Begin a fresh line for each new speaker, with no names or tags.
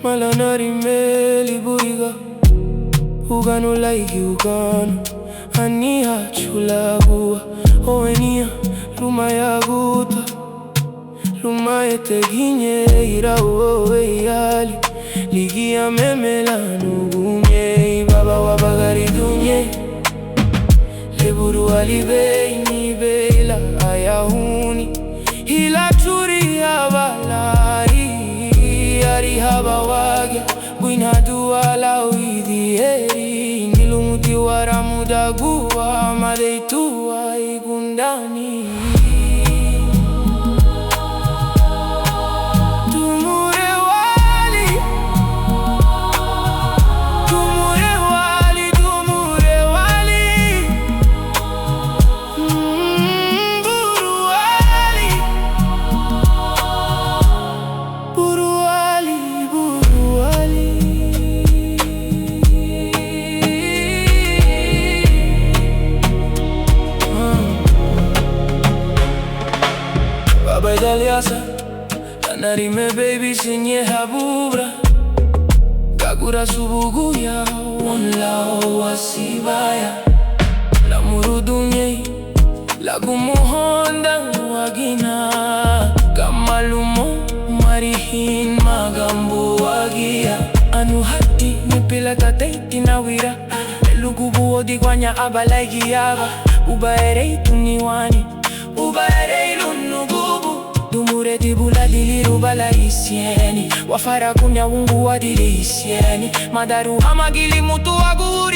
Malanari meli buriga Ugano laigi ugano Ania chulagua Oenia lumaya guta Lumaye teginye ira uwe yali Ligia memela nugunye Baba wabagari dunye Leburu alibei ni beila ayahuni Hila turi abalai Yari haba wage Buina duala uidi eri Nilumuti waramudagua Madeitua igundani Baba idaliasa Tanarime baby sinye habubra Kagura subuguya Onlao wasibaya Lamurudunye Lagumuhonda wagina Kamalumo marihin magambu wagia Anu hati nipila tateiti nawira Elugubu odigwanya abalaigi yaba Ubaerei tuniwani Ubaerei lunugubu Dumure dibula diliru bala isieni Wafara kunya ungu wa dili isieni Madaru hamagili mutu waguri